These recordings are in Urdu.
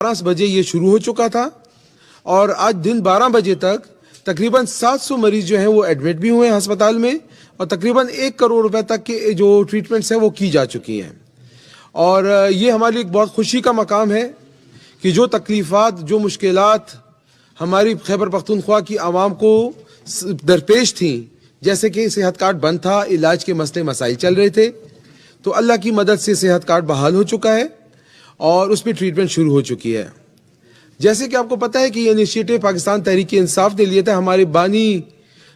12 بجے یہ شروع ہو چکا تھا اور آج دن 12 بجے تک تقریباً 700 مریض جو ہیں وہ ایڈمٹ بھی ہوئے ہیں ہسپتال میں اور تقریباً 1 کروڑ روپے تک کے جو ٹریٹمنٹس ہیں وہ کی جا چکی ہیں. اور یہ ہمارے لیے ایک بہت خوشی کا مقام ہے کہ جو تکلیفات جو مشکلات ہماری خیبر پختونخوا کی عوام کو درپیش تھیں، جیسے کہ صحت کارڈ بند تھا، علاج کے مسئلے مسائل چل رہے تھے، تو اللہ کی مدد سے صحت کارڈ بحال ہو چکا ہے اور اس پہ ٹریٹمنٹ شروع ہو چکی ہے. جیسے کہ آپ کو پتہ ہے کہ یہ انیشیٹو پاکستان تحریک انصاف نے لیا تھا. ہمارے بانی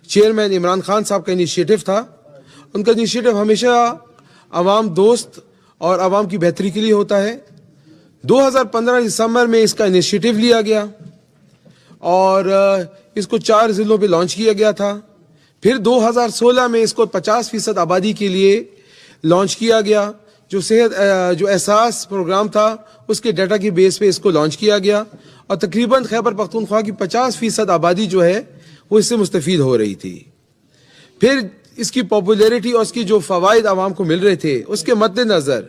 چیئرمین عمران خان صاحب کا انیشیٹو تھا. ان کا انیشیٹو ہمیشہ عوام دوست اور عوام کی بہتری کے لیے ہوتا ہے. 2015 دسمبر میں اس کا انیشیٹو لیا گیا اور اس کو 4 ضلعوں پہ لانچ کیا گیا تھا. پھر 2016 میں اس کو 50% آبادی کے لیے لانچ کیا گیا. جو احساس پروگرام تھا اس کے ڈیٹا کی بیس پہ اس کو لانچ کیا گیا اور تقریباً خیبر پختونخوا کی 50% آبادی جو ہے وہ اس سے مستفید ہو رہی تھی. پھر اس کی پاپولیرٹی اور اس کی جو فوائد عوام کو مل رہے تھے اس کے مد نظر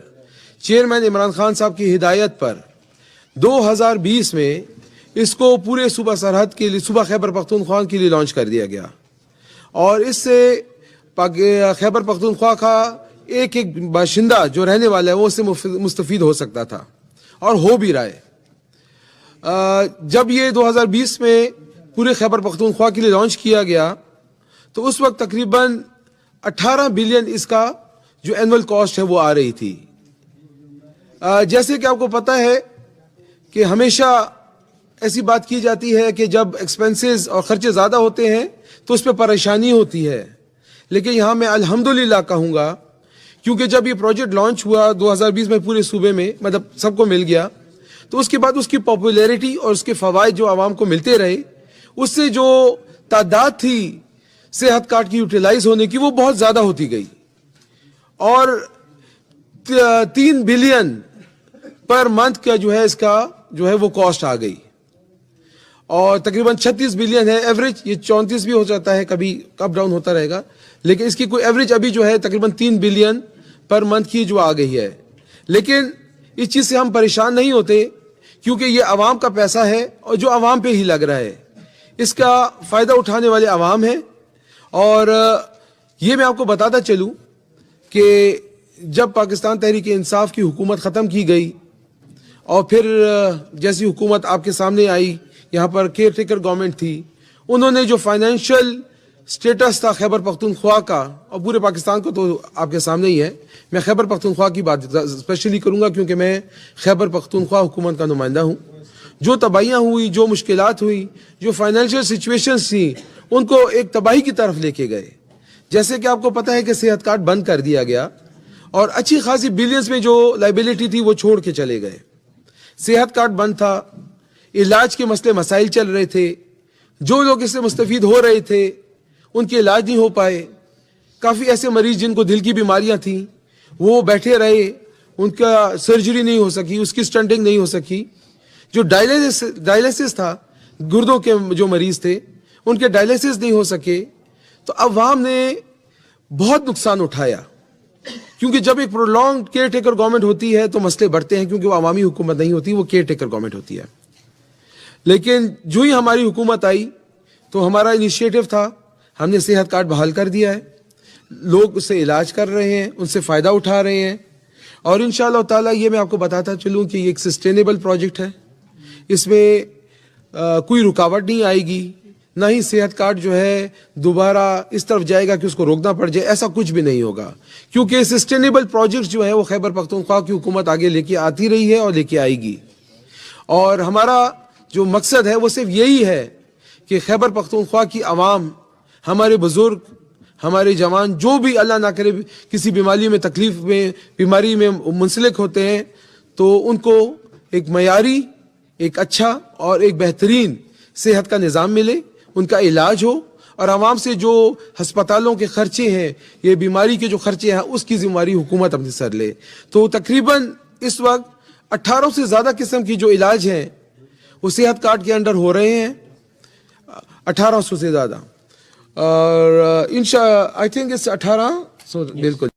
چیئرمین عمران خان صاحب کی ہدایت پر 2020 میں اس کو پورے صوبہ سرحد کے لیے صوبہ خیبر پختونخوا کے لیے لانچ کر دیا گیا اور اس سے خیبر پختونخوا کا ایک باشندہ جو رہنے والا ہے وہ اس سے مستفید ہو سکتا تھا اور ہو بھی رہا ہے. جب یہ 2020 میں پورے خیبر پختونخوا کے لیے لانچ کیا گیا تو اس وقت تقریباً 18 بلین اس کا جو اینول کاسٹ ہے وہ آ رہی تھی. جیسے کہ آپ کو پتہ ہے کہ ہمیشہ ایسی بات کی جاتی ہے کہ جب ایکسپنسز اور خرچے زیادہ ہوتے ہیں تو اس پہ پریشانی ہوتی ہے، لیکن یہاں میں الحمدللہ کہوں گا کیونکہ جب یہ پروجیکٹ لانچ ہوا 2020 میں پورے صوبے میں مطلب سب کو مل گیا تو اس کے بعد اس کی پاپولیرٹی اور اس کے فوائد جو عوام کو ملتے رہے، اس سے جو تعداد تھی صحت کارڈ کی یوٹیلائز ہونے کی وہ بہت زیادہ ہوتی گئی اور 3 بلین پر منتھ کا جو ہے اس کا جو ہے وہ کاسٹ آ گئی اور تقریباً 36 بلین ہے ایوریج. یہ 34 بھی ہو جاتا ہے، کبھی اپ ڈاؤن ہوتا رہے گا، لیکن اس کی کوئی ایوریج ابھی جو ہے تقریباً 3 بلین پر منتھ کی جو آ گئی ہے. لیکن اس چیز سے ہم پریشان نہیں ہوتے کیونکہ یہ عوام کا پیسہ ہے اور جو عوام پہ ہی لگ رہا ہے، اس کا فائدہ اٹھانے والے عوام ہیں. اور یہ میں آپ کو بتاتا چلوں کہ جب پاکستان تحریک انصاف کی حکومت ختم کی گئی اور پھر جیسی حکومت آپ کے سامنے آئی، یہاں پر کیئر ٹیکر گورنمنٹ تھی، انہوں نے جو فائنینشیل سٹیٹس تھا خیبر پختونخوا کا اور پورے پاکستان کو تو آپ کے سامنے ہی ہے، میں خیبر پختونخوا کی بات اسپیشلی کروں گا کیونکہ میں خیبر پختونخوا حکومت کا نمائندہ ہوں. جو تباہیاں ہوئی، جو مشکلات ہوئی، جو فائنینشیل سچویشنز تھیں، ان کو ایک تباہی کی طرف لے کے گئے. جیسے کہ آپ کو پتہ ہے کہ صحت کارڈ بند کر دیا گیا اور اچھی خاصی بلینز میں جو لائبلٹی تھی وہ چھوڑ کے چلے گئے. صحت کارڈ بند تھا، علاج کے مسئلے مسائل چل رہے تھے، جو لوگ اس سے مستفید ہو رہے تھے ان کے علاج نہیں ہو پائے. کافی ایسے مریض جن کو دل کی بیماریاں تھیں وہ بیٹھے رہے، ان کا سرجری نہیں ہو سکی، اس کی سٹنٹنگ نہیں ہو سکی. جو ڈائلیسس تھا، گردوں کے جو مریض تھے ان کے ڈائلیسس نہیں ہو سکے. تو عوام نے بہت نقصان اٹھایا کیونکہ جب ایک پرولونگ کیئر ٹیکر گورنمنٹ ہوتی ہے تو مسئلے بڑھتے ہیں کیونکہ وہ عوامی حکومت نہیں ہوتی، وہ کیئر ٹیکر گورنمنٹ ہوتی ہے. لیکن جو ہی ہماری حکومت آئی تو ہمارا انیشیٹو تھا، ہم نے صحت کارڈ بحال کر دیا ہے. لوگ اس سے علاج کر رہے ہیں، ان سے فائدہ اٹھا رہے ہیں اور انشاءاللہ تعالیٰ یہ میں آپ کو بتاتا چلوں کہ یہ ایک سسٹینیبل پروجیکٹ ہے. اس میں کوئی رکاوٹ نہیں آئے گی، نہ ہی صحت کارڈ جو ہے دوبارہ اس طرف جائے گا کہ اس کو روکنا پڑ جائے، ایسا کچھ بھی نہیں ہوگا کیونکہ سسٹینیبل پروجیکٹ جو ہے وہ خیبر پختونخوا کی حکومت آگے لے کے آتی رہی ہے اور لے کے آئے گی. اور ہمارا جو مقصد ہے وہ صرف یہی ہے کہ خیبر پختونخوا کی عوام، ہمارے بزرگ، ہمارے جوان جو بھی اللہ نہ کرے کسی بیماری میں بیماری میں منسلک ہوتے ہیں تو ان کو ایک معیاری، ایک اچھا اور ایک بہترین صحت کا نظام ملے، ان کا علاج ہو اور عوام سے جو ہسپتالوں کے خرچے ہیں، یہ بیماری کے جو خرچے ہیں، اس کی ذمہ داری حکومت اپنے سر لے. تو تقریباً اس وقت 18 سے زیادہ قسم کی جو علاج ہیں وہ صحت کارڈ کے انڈر ہو رہے ہیں، 1800 سے زیادہ. اور آئی تھنک اس 1800 بالکل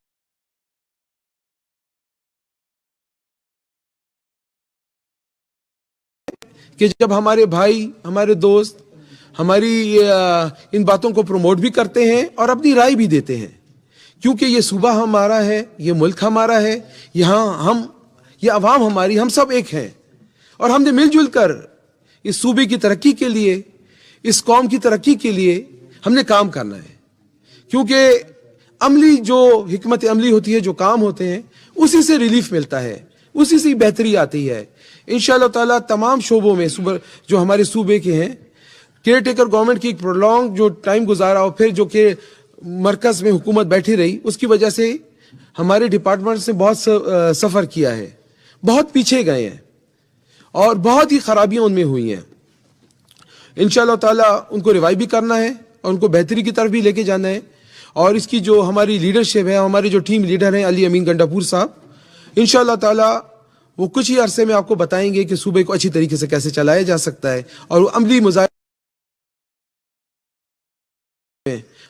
کہ جب ہمارے بھائی ہمارے دوست ہماری ان باتوں کو پروموٹ بھی کرتے ہیں اور اپنی رائے بھی دیتے ہیں, کیونکہ یہ صوبہ ہمارا ہے, یہ ملک ہمارا ہے, یہاں یہ عوام ہماری, ہم سب ایک ہیں اور ہم نے مل جل کر اس صوبے کی ترقی کے لیے, اس قوم کی ترقی کے لیے ہم نے کام کرنا ہے. کیونکہ عملی جو حکمت عملی ہوتی ہے, جو کام ہوتے ہیں, اسی سے ریلیف ملتا ہے, اسی سے بہتری آتی ہے. انشاءاللہ تعالیٰ تمام شعبوں میں جو ہمارے صوبے کے ہیں, کیئر ٹیکر گورنمنٹ کی ایک پرولونگ جو ٹائم گزارا اور پھر جو کہ مرکز میں حکومت بیٹھی رہی, اس کی وجہ سے ہمارے ڈپارٹمنٹ سے بہت سفر کیا ہے, بہت پیچھے گئے ہیں اور بہت ہی خرابیاں ان میں ہوئی ہیں. انشاءاللہ تعالیٰ ان کو ریوائیو بھی کرنا ہے اور ان کو بہتری کی طرف بھی لے کے جانا ہے. اور اس کی جو ہماری لیڈرشپ ہے, ہمارے جو ٹیم لیڈر ہیں علی امین گنڈاپور صاحب, انشاءاللہ تعالیٰ وہ کچھ ہی عرصے میں آپ کو بتائیں گے کہ صوبے کو اچھی طریقے سے کیسے چلایا جا سکتا ہے اور وہ عملی مظاہرے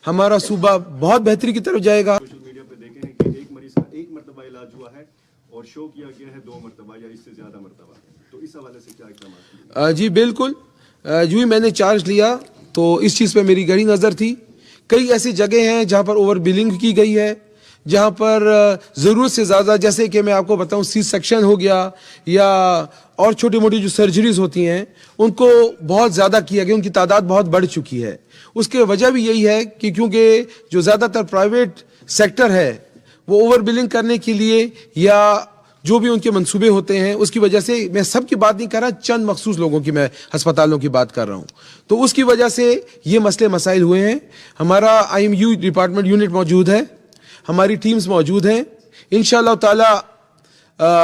ہمارا صوبہ بہت بہتری کی طرف جائے گا. سوشل میڈیا پہ دیکھیں کہ ایک مریض کا 1 مرتبہ علاج ہوا ہے اور شو کیا گیا ہے 2 مرتبہ یا اس سے زیادہ مرتبہ, تو اس حوالے سے کیا اقدامات کیے؟ جی بالکل, جو ہی میں نے چارج لیا تو اس چیز پہ میری گہری نظر تھی. کئی ایسی جگہ ہیں جہاں پر اوور بلنگ کی گئی ہے, جہاں پر ضرورت سے زیادہ, جیسے کہ میں آپ کو بتاؤں سی سیکشن ہو گیا یا اور چھوٹی موٹی جو سرجریز ہوتی ہیں ان کو بہت زیادہ کیا گیا, ان کی تعداد بہت بڑھ چکی ہے. اس کی وجہ بھی یہی ہے کہ کیونکہ جو زیادہ تر پرائیویٹ سیکٹر ہے وہ اوور بلنگ کرنے کے لیے یا جو بھی ان کے منصوبے ہوتے ہیں اس کی وجہ سے, میں سب کی بات نہیں کر رہا, چند مخصوص لوگوں کی میں ہسپتالوں کی بات کر رہا ہوں, تو اس کی وجہ سے یہ مسئلے مسائل ہوئے ہیں. ہمارا IMU ڈپارٹمنٹ یونٹ موجود ہے, ہماری ٹیمز موجود ہیں. انشاءاللہ تعالی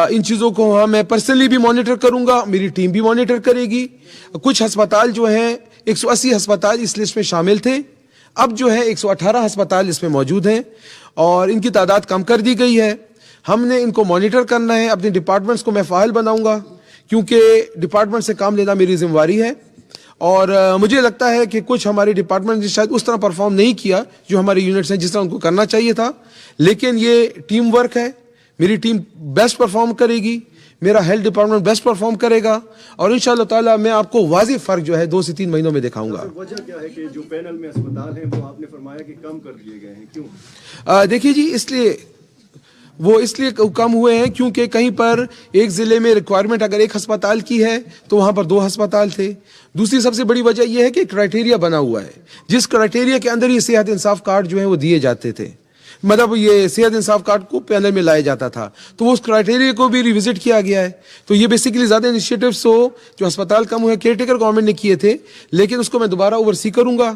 ان چیزوں کو میں پرسنلی بھی مانیٹر کروں گا, میری ٹیم بھی مانیٹر کرے گی. کچھ ہسپتال جو ہیں 180 ہسپتال اس لسٹ میں شامل تھے, اب جو ہے 118 ہسپتال اس میں موجود ہیں اور ان کی تعداد کم کر دی گئی ہے. ہم نے ان کو مانیٹر کرنا ہے, اپنے ڈپارٹمنٹس کو میں فعال بناؤں گا کیونکہ ڈپارٹمنٹ سے کام لینا میری ذمہ داری ہے. اور مجھے لگتا ہے کہ کچھ ہمارے ڈپارٹمنٹ نے شاید اس طرح پرفارم نہیں کیا جو ہمارے یونٹس ہیں جس طرح ان کو کرنا چاہیے تھا, لیکن یہ ٹیم ورک ہے. میری ٹیم بیسٹ پرفارم کرے گی, میرا ہیلتھ ڈپارٹمنٹ بیسٹ پرفارم کرے گا اور انشاءاللہ تعالیٰ میں آپ کو واضح فرق جو ہے 2 سے 3 مہینوں میں دکھاؤں گا. وجہ کیا ہے کہ جو پینل میں اسپتال ہیں وہ آپ نے فرمایا کہ کم کر دیے گئے ہیں, کیوں؟ دیکھیے جی, اس لیے کم ہوئے ہیں کیونکہ کہیں پر ایک ضلع میں ریکوائرمنٹ اگر 1 ہسپتال کی ہے تو وہاں پر 2 ہسپتال تھے. دوسری سب سے بڑی وجہ یہ ہے کہ کرائٹیریا بنا ہوا ہے, جس کرائٹیریا کے اندر یہ صحت انصاف کارڈ جو ہیں وہ دیے جاتے تھے, مطلب یہ صحت انصاف کارڈ کو پینل میں لایا جاتا تھا, تو اس کرائٹیریا کو بھی ریوزٹ کیا گیا ہے. تو یہ بیسیکلی زیادہ انیشیٹوز جو ہسپتال کم ہوئے کیئر ٹیکر گورنمنٹ نے کیے تھے, لیکن اس کو میں دوبارہ اوورسی کروں گا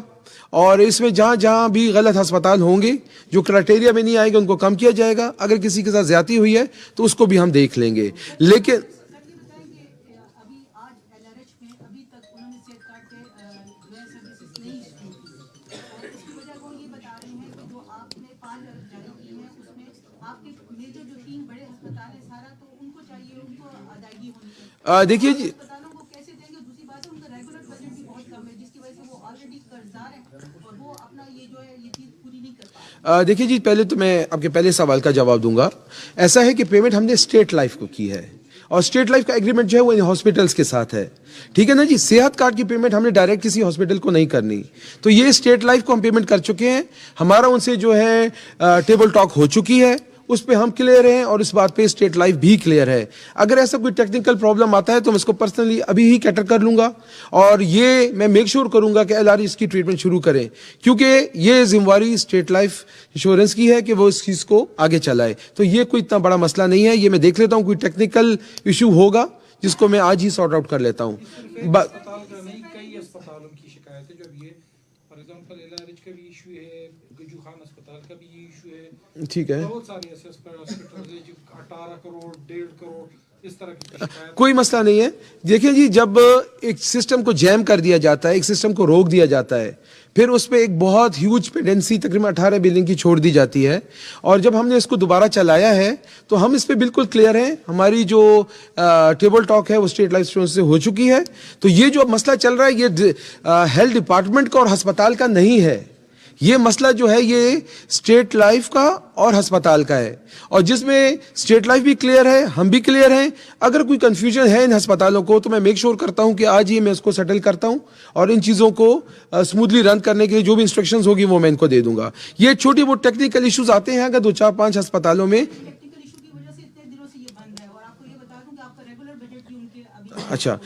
اور اس میں جہاں جہاں بھی غلط ہسپتال ہوں گے جو کرائٹیریا میں نہیں آئے گا ان کو کم کیا جائے گا. اگر کسی کے ساتھ زیادتی ہوئی ہے تو اس کو بھی ہم دیکھ لیں گے. لیکن دیکھیے جی, دیکھیے جی, پہلے تو میں آپ کے پہلے سوال کا جواب دوں گا. ایسا ہے کہ پیمنٹ ہم نے اسٹیٹ لائف کو کی ہے اور اسٹیٹ لائف کا ایگریمنٹ جو ہے وہ ان ہاسپٹلس کے ساتھ ہے, ٹھیک ہے نا جی. صحت کارڈ کی پیمنٹ ہم نے ڈائریکٹ کسی ہاسپٹل کو نہیں کرنی, تو یہ اسٹیٹ لائف کو ہم پیمنٹ کر چکے ہیں. ہمارا ان سے جو ہے ٹیبل ٹاک ہو چکی ہے, اس پہ ہم کلیئر ہیں اور اس بات پہ اسٹیٹ لائف بھی کلیئر ہے. اگر ایسا کوئی ٹیکنیکل پرابلم آتا ہے تو میں اس کو پرسنلی ابھی ہی کیٹر کر لوں گا اور یہ میں میک شور کروں گا کہ LRE اس کی ٹریٹمنٹ شروع کریں, کیونکہ یہ ذمہ داری اسٹیٹ لائف انشورنس کی ہے کہ وہ اس چیز کو آگے چلائے. تو یہ کوئی اتنا بڑا مسئلہ نہیں ہے, یہ میں دیکھ لیتا ہوں کوئی ٹیکنیکل ایشو ہوگا جس کو میں آج ہی سارٹ آؤٹ کر لیتا ہوں. کئی اسپتالوں کی شکایت ہے, جب یہ فار ایگزامپل LRH کا بھی ایشو ہے, گجو خان اسپتال کا بھی یہ ایشو ہے, ٹھیک ہے, بہت سارے ایسے ہاسپٹل ہیں جو 18 کروڑ 1.5 کروڑ اس طرح کی شکایت. کوئی مسئلہ نہیں ہے. دیکھیں جی, جب ایک سسٹم کو جیم کر دیا جاتا ہے, ایک سسٹم کو روک دیا جاتا ہے, پھر اس پہ ایک بہت ہیوج پیڈنسی تقریباً 18 بلین کی چھوڑ دی جاتی ہے, اور جب ہم نے اس کو دوبارہ چلایا ہے تو ہم اس پہ بالکل کلیئر ہیں. ہماری جو ٹیبل ٹاک ہے وہ اسٹیٹ لائف انشورنس سے ہو چکی ہے. تو یہ جو مسئلہ چل رہا ہے یہ ہیلتھ ڈپارٹمنٹ کا اور ہسپتال کا نہیں ہے, یہ مسئلہ جو ہے یہ اسٹیٹ لائف کا اور ہسپتال کا ہے, اور جس میں اسٹیٹ لائف بھی کلیئر ہے, ہم بھی کلیئر ہیں. اگر کوئی کنفیوژن ہے ان ہسپتالوں کو تو میں میک شور کرتا ہوں کہ آج ہی میں اس کو سیٹل کرتا ہوں, اور ان چیزوں کو اسموتھلی رن کرنے کے لیے جو بھی انسٹرکشنز ہوگی وہ میں ان کو دے دوں گا. یہ چھوٹی بہت ٹیکنیکل ایشوز آتے ہیں اگر 2-4-5 ہسپتالوں میں. اچھا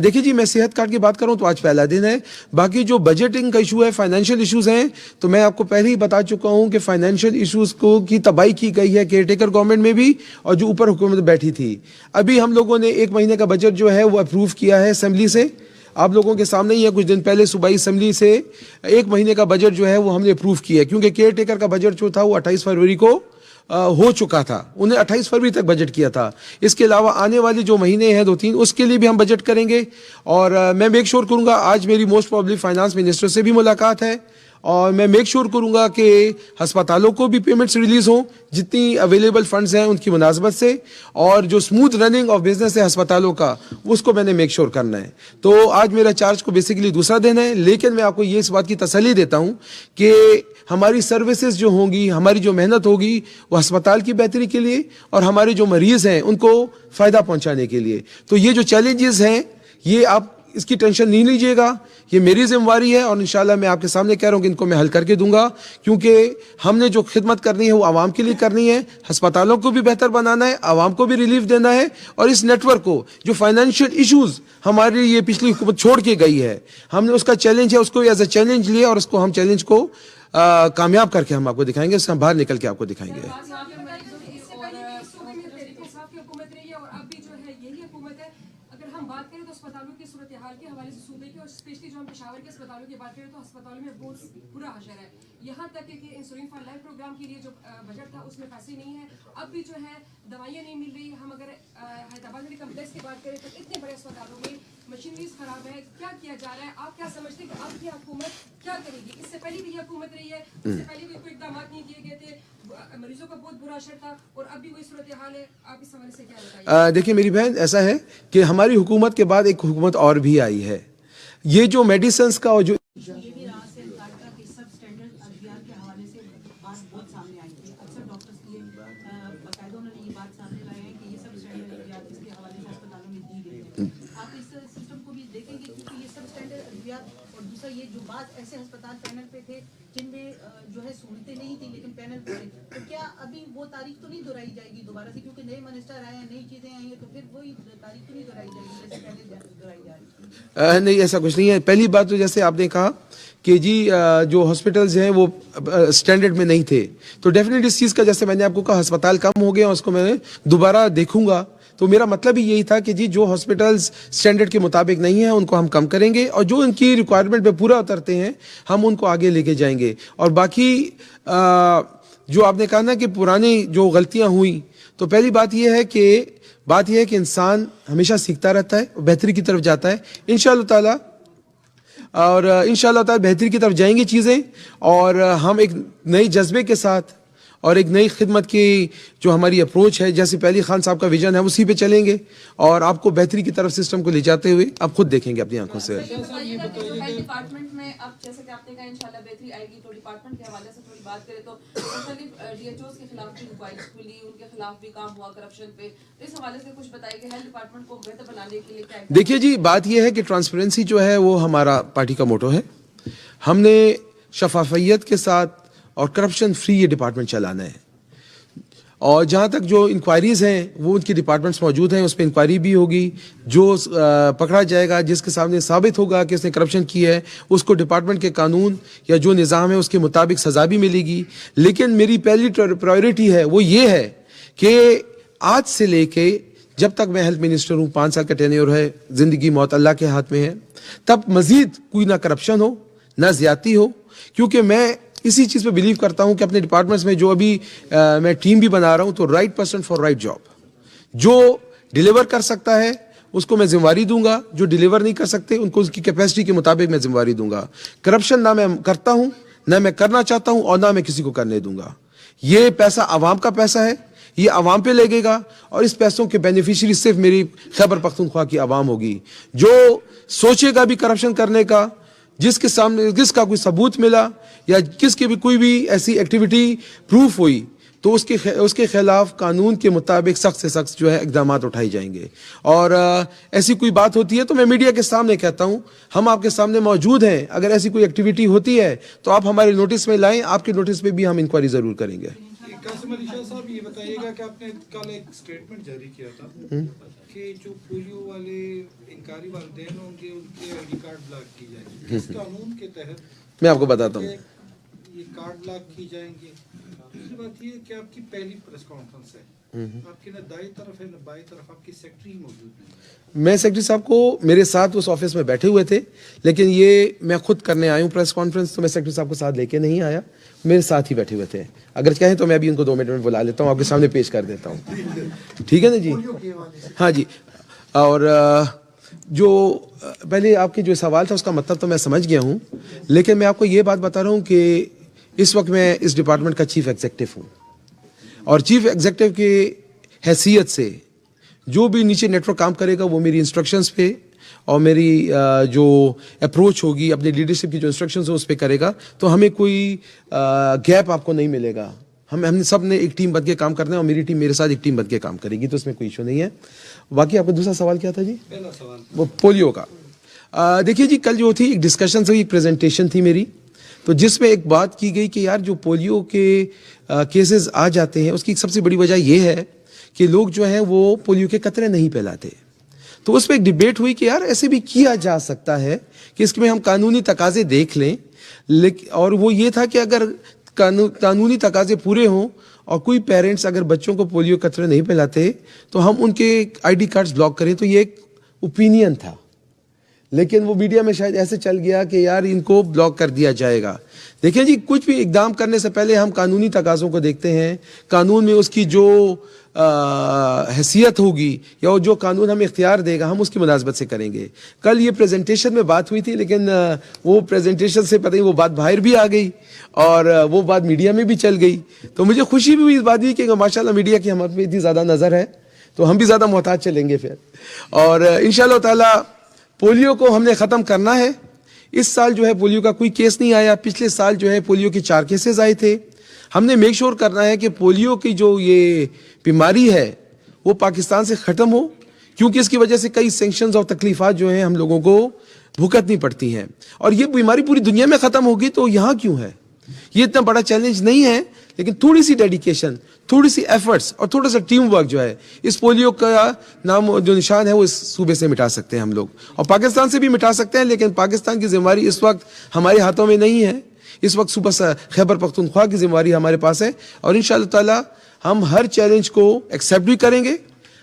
دیکھیے جی, میں صحت کارڈ کی بات کروں تو آج پہلا دن ہے. باقی جو بجٹنگ کا ایشو ہے, فائنینشیل ایشوز ہیں, تو میں آپ کو پہلے ہی بتا چکا ہوں کہ فائنینشیل ایشوز کو کی تباہی کی گئی ہے کیئر ٹیکر گورنمنٹ میں بھی, اور جو اوپر حکومت بیٹھی تھی. ابھی ہم لوگوں نے 1 مہینے کا بجٹ جو ہے وہ اپروو کیا ہے اسمبلی سے, آپ لوگوں کے سامنے ہی ہے. کچھ دن پہلے صوبائی اسمبلی سے 1 مہینے کا بجٹ جو ہے وہ ہم نے اپروو کیا ہے, کیونکہ کیئر ٹیکر کا بجٹ جو تھا وہ 28 فروری کو ہو چکا تھا. انہیں 28 فروری تک بجٹ کیا تھا. اس کے علاوہ آنے والے جو مہینے ہیں 2-3 اس کے لیے بھی ہم بجٹ کریں گے. اور میں میک شور کروں گا, آج میری موسٹ پروبلی فائنانس منسٹر سے بھی ملاقات ہے, اور میں میک شور کروں گا کہ ہسپتالوں کو بھی پیمنٹس ریلیز ہوں جتنی اویلیبل فنڈز ہیں ان کی مناسبت سے, اور جو اسموتھ رننگ آف بزنس ہے ہسپتالوں کا اس کو میں نے میک شور کرنا ہے. تو آج میرا چارج کو بیسیکلی دوسرا دن ہے, لیکن میں آپ کو یہ اس بات کی تسلی دیتا ہوں کہ ہماری سروسز جو ہوں گی, ہماری جو محنت ہوگی وہ ہسپتال کی بہتری کے لیے اور ہمارے جو مریض ہیں ان کو فائدہ پہنچانے کے لیے. تو یہ جو چیلنجز ہیں یہ آپ اس کی ٹینشن نہیں لیجیے گا, یہ میری ذمہ داری ہے, اور انشاءاللہ میں آپ کے سامنے کہہ رہا ہوں کہ ان کو میں حل کر کے دوں گا, کیونکہ ہم نے جو خدمت کرنی ہے وہ عوام کے لیے کرنی ہے. ہسپتالوں کو بھی بہتر بنانا ہے, عوام کو بھی ریلیف دینا ہے, اور اس نیٹ ورک کو جو فائنینشیل ایشوز ہماری یہ پچھلی حکومت چھوڑ کے گئی ہے, ہم نے اس کا چیلنج ہے اس کو ایز اے چیلنج لیا, اور اس کو ہم چیلنج کو کامیاب کر کے ہم آپ کو دکھائیں گے, اس سے ہم باہر نکل کے آپ کو دکھائیں گے. بات کریں تو اسپتالوں کی صورتحال کے حوالے سے صوبے کے اور اسپیشلی جو ہم پشاور کے اسپتالوں کی بات کریں تو اسپتالوں میں بہت برا حشر ہے. یہاں تک کہ انسولین فار لائف پروگرام کے لیے جو بجٹ تھا اس میں پیسے نہیں ہیں, اب بھی جو ہے دوائیاں نہیں مل رہی. ہم اگر حیدرآباد میں کمپلیکس کی بات کریں تو اتنے بڑے اسپتالوں میں مشینریز خراب ہے. کیا کیا جا رہا ہے, آپ کیا سمجھتے ہیں کہ اب کی حکومت کیا کرے گی؟ اس سے پہلے بھی یہ حکومت رہی ہے, اس سے پہلے بھی کوئی اقدامات نہیں کیے گئے تھے, مریضوں کا بہت برا اثر تھا, اور اب بھی وہی صورتحال ہے. آپ اس حوالے سے کیا بتائیے؟ دیکھیے میری بہن, ایسا ہے کہ ہماری حکومت کے بعد ایک حکومت اور بھی آئی ہے. یہ جو میڈیسنس کا اور جو یہ جو بات ایسے ہسپتال پینل پہ تھے جن میں جو ہے سہولتیں نہیں تھی لیکن پینل پہ تھے, تو کیا ابھی وہ تاریخ تو نہیں دہرائی جائے گی دوبارہ سے, کیونکہ نئے منسٹر آئے ہیں, نئی چیزیں آئی ہیں, تو پھر وہی تاریخ تو نہیں دہرائی جائے گی جیسے پہلے دہرائی جا رہی ہے؟ نہیں, ایسا کچھ نہیں ہے. پہلی بات تو جیسے آپ نے کہا کہ جی جو ہاسپٹلز ہیں وہ اسٹینڈرڈ میں نہیں تھے, تو ڈیفینیٹ اس چیز کا جیسے میں نے آپ کو کہا ہسپتال کم ہو گیا, اس کو میں دوبارہ دیکھوں گا. تو میرا مطلب ہی یہی تھا کہ جی جو ہاسپٹلز اسٹینڈرڈ کے مطابق نہیں ہیں ان کو ہم کم کریں گے, اور جو ان کی ریکوائرمنٹ پہ پورا اترتے ہیں ہم ان کو آگے لے کے جائیں گے. اور باقی جو آپ نے کہا نا کہ پرانی جو غلطیاں ہوئیں, تو پہلی بات یہ ہے کہ انسان ہمیشہ سیکھتا رہتا ہے, بہتری کی طرف جاتا ہے انشاءاللہ تعالیٰ, اور انشاءاللہ تعالیٰ بہتری کی طرف جائیں گی چیزیں, اور ہم ایک نئی جذبے کے ساتھ اور ایک نئی خدمت کی جو ہماری اپروچ ہے, جیسے پہلی خان صاحب کا ویژن ہے اسی پہ چلیں گے, اور آپ کو بہتری کی طرف سسٹم کو لے جاتے ہوئے آپ خود دیکھیں گے اپنی آنکھوں سے. ڈپارٹمنٹ میں اب جیسے کہ آپ نے کہا انشاءاللہ بہتری آئے گی, تو ڈپارٹمنٹ کے حوالے سے تھوڑی بات کریں تو مختلف ڈی ایچ اوز کے خلاف بھی انکوائریز کھلی, ان کے خلاف بھی کام ہوا کرپشن پہ, تو اس حوالے سے کچھ بتائیے کہ ہیلتھ ڈپارٹمنٹ کو بہتر بنانے کے لیے کیا؟ دیکھیے جی, بات یہ ہے کہ ٹرانسپیرنسی جو ہے وہ ہمارا پارٹی کا موٹو ہے. ہم نے شفافیت کے ساتھ اور کرپشن فری یہ ڈپارٹمنٹ چلانا ہے, اور جہاں تک جو انکوائریز ہیں وہ ان کی ڈپارٹمنٹس موجود ہیں, اس پہ انکوائری بھی ہوگی. جو پکڑا جائے گا, جس کے سامنے ثابت ہوگا کہ اس نے کرپشن کی ہے, اس کو ڈپارٹمنٹ کے قانون یا جو نظام ہے اس کے مطابق سزا بھی ملے گی. لیکن میری پہلی پرائیورٹی ہے وہ یہ ہے کہ آج سے لے کے جب تک میں ہیلتھ منسٹر ہوں, 5 سال کا ٹینیور ہے, زندگی موت اللہ کے ہاتھ میں ہے, تب مزید کوئی نہ کرپشن ہو نہ زیادتی ہو, کیونکہ میں اسی چیز پہ بلیو کرتا ہوں کہ اپنے ڈپارٹمنٹس میں جو ابھی میں ٹیم بھی بنا رہا ہوں, تو right person for right job, جو ڈیلیور کر سکتا ہے اس کو میں ذمہ داری دوں گا, جو ڈیلیور نہیں کر سکتے ان کو اس کی کیپیسٹی کے مطابق میں ذمہ داری دوں گا. کرپشن نہ میں کرتا ہوں, نہ میں کرنا چاہتا ہوں, اور نہ میں کسی کو کرنے دوں گا. یہ پیسہ عوام کا پیسہ ہے, یہ عوام پہ لگے گا, اور اس پیسوں کے بینیفیشری صرف میری خیبر پختونخوا کی عوام ہوگی. جو سوچے گا بھی کرپشن کرنے کا جس کے سامنے جس کا کوئی ثبوت ملا یا کس کی بھی کوئی بھی ایسی ایکٹیویٹی پروف ہوئی تو اس کے خلاف قانون کے مطابق سخت سے سخت جو ہے اقدامات اٹھائے جائیں گے. اور ایسی کوئی بات ہوتی ہے تو میں میڈیا کے سامنے کہتا ہوں, ہم آپ کے سامنے موجود ہیں, اگر ایسی کوئی ایکٹیویٹی ہوتی ہے تو آپ ہمارے نوٹس میں لائیں, آپ کے نوٹس پہ بھی ہم انکوائری ضرور کریں گے. قاسم علی شاہ صاحب یہ بتائیے گا کہ آپ نے کل ایک سٹیٹمنٹ جاری کیا تھا کہ جو پولیو والے انکاری والدین ہوں گے ان کے آئی ڈی کارڈ بلاک کی جائیں گے. اس قانون کے تحت میں آپ کو بتاتا ہوں, یہ کارڈ بلاک کی جائیں گے. دوسری بات یہ کہ آپ کی پہلی پریس کانفرنس ہے, آپ کی نہ دائیں طرف ہے نہ بائیں طرف, آپ کی سیکرٹری موجود نہیں. میں سیکرٹری صاحب کو میرے ساتھ اس آفس میں بیٹھے ہوئے تھے, لیکن یہ میں خود کرنے آیا ہوں پریس کانفرنس, تو میں سیکرٹری صاحب کو ساتھ لے کے نہیں آیا, میرے ساتھ ہی بیٹھے ہوئے تھے. اگر کہیں تو میں ابھی ان کو 2 منٹ میں بلا لیتا ہوں, آپ کے سامنے پیش کر دیتا ہوں. ٹھیک ہے نا جی؟ ہاں جی. اور جو پہلے آپ کے جو سوال تھا اس کا مطلب تو میں سمجھ گیا ہوں, لیکن میں آپ کو یہ بات بتا رہا ہوں کہ اس وقت میں اس ڈپارٹمنٹ کا چیف ایگزیکٹو ہوں, اور چیف ایگزیکٹو کی حیثیت سے جو بھی نیچے نیٹ ورک کام کرے گا وہ میری انسٹرکشنز پہ اور میری جو اپروچ ہوگی اپنی لیڈرشپ کی جو انسٹرکشنز ہیں اس پہ کرے گا, تو ہمیں کوئی گیپ آپ کو نہیں ملے گا. ہم سب نے ایک ٹیم بن کے کام کرنا ہے, اور میری ٹیم میرے ساتھ ایک ٹیم بن کے کام کرے گی, تو اس میں کوئی ایشو نہیں ہے. باقی آپ کا دوسرا سوال کیا تھا جی؟ پہلا سوال وہ پولیو کا. دیکھیے جی, کل جو تھی ایک ڈسکشن ہوئی, ایک پریزنٹیشن تھی میری, تو جس میں ایک بات کی گئی کہ یار جو پولیو کے کیسز آ جاتے ہیں اس کی سب سے بڑی وجہ یہ ہے کہ لوگ جو ہیں وہ پولیو کے قطرے نہیں پھیلاتے. تو اس پہ ایک ڈیبیٹ ہوئی کہ یار ایسے بھی کیا جا سکتا ہے کہ اس میں ہم قانونی تقاضے دیکھ لیں, اور وہ یہ تھا کہ اگر قانونی تقاضے پورے ہوں اور کوئی پیرنٹس اگر بچوں کو پولیو قطرے نہیں پھیلاتے تو ہم ان کے آئی ڈی کارڈز بلاک کریں. تو یہ ایک اوپینین تھا, لیکن وہ میڈیا میں شاید ایسے چل گیا کہ یار ان کو بلاک کر دیا جائے گا. دیکھیں جی, کچھ بھی اقدام کرنے سے پہلے ہم قانونی تقاضوں کو دیکھتے ہیں, قانون میں اس کی جو حیثیت ہوگی یا جو قانون ہمیں اختیار دے گا ہم اس کی مناسبت سے کریں گے. کل یہ پریزنٹیشن میں بات ہوئی تھی, لیکن وہ پریزنٹیشن سے پتہ نہیں وہ بات باہر بھی آ گئی اور وہ بات میڈیا میں بھی چل گئی. تو مجھے خوشی بھی ہوئی اس بات کی کہ ماشاءاللہ میڈیا کی ہم پہ اتنی زیادہ نظر ہے, تو ہم بھی زیادہ محتاط چلیں گے پھر. اور انشاءاللہ تعالی پولیو کو ہم نے ختم کرنا ہے. اس سال جو ہے پولیو کا کوئی کیس نہیں آیا, پچھلے سال جو ہے پولیو کے 4 کیسز آئے تھے. ہم نے میک شور کرنا ہے کہ پولیو کی جو یہ بیماری ہے وہ پاکستان سے ختم ہو, کیونکہ اس کی وجہ سے کئی سینکشنز اور تکلیفات جو ہیں ہم لوگوں کو بھگتنی پڑتی ہیں. اور یہ بیماری پوری دنیا میں ختم ہوگی تو یہاں کیوں ہے؟ یہ اتنا بڑا چیلنج نہیں ہے, لیکن تھوڑی سی ڈیڈیکیشن, تھوڑی سی ایفرٹس اور تھوڑا سا ٹیم ورک جو ہے اس پولیو کا نام جو نشان ہے وہ اس صوبے سے مٹا سکتے ہیں ہم لوگ, اور پاکستان سے بھی مٹا سکتے ہیں. لیکن پاکستان کی ذمہ داری اس وقت ہمارے ہاتھوں میں نہیں ہے, اس وقت صوبہ خیبر پختونخوا کی ذمہ داری ہمارے پاس ہے. اور انشاءاللہ تعالی ہم ہر چیلنج کو ایکسیپٹ بھی کریں گے,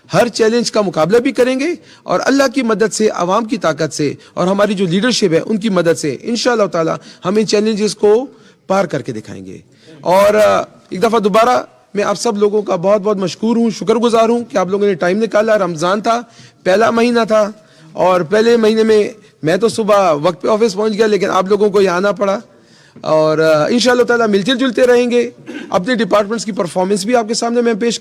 ہر چیلنج کا مقابلہ بھی کریں گے, اور اللہ کی مدد سے, عوام کی طاقت سے اور ہماری جو لیڈرشپ ہے ان کی مدد سے انشاءاللہ تعالی ہم ان چیلنجز کو پار کر کے دکھائیں گے. اور ایک دفعہ دوبارہ میں آپ سب لوگوں کا بہت بہت مشکور ہوں, شکر گزار ہوں کہ آپ لوگوں نے ٹائم نکالا. رمضان تھا, پہلا مہینہ تھا, اور پہلے مہینے میں تو صبح وقت پہ آفس پہنچ گیا, لیکن آپ لوگوں کو یہ آنا پڑا. اور انشاءاللہ تعالی ملتے جلتے رہیں گے. اپنے ڈپارٹمنٹس کی پرفارمنس بھی آپ کے سامنے میں پیش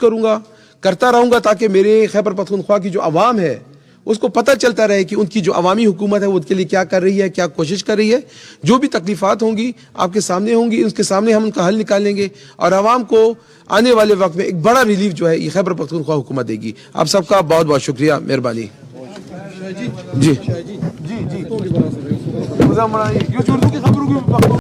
کرتا رہوں گا, تاکہ میرے خیبر پختونخوا کی جو عوام ہے اس کو پتہ چلتا رہے کہ ان کی جو عوامی حکومت ہے وہ ان کے لیے کیا کر رہی ہے, کیا کوشش کر رہی ہے. جو بھی تکلیفات ہوں گی آپ کے سامنے ہوں گی, اس کے سامنے ہم ان کا حل نکالیں گے, اور عوام کو آنے والے وقت میں ایک بڑا ریلیف جو ہے یہ خیبر پختونخوا حکومت دے گی. آپ سب کا بہت بہت شکریہ, مہربانی. جی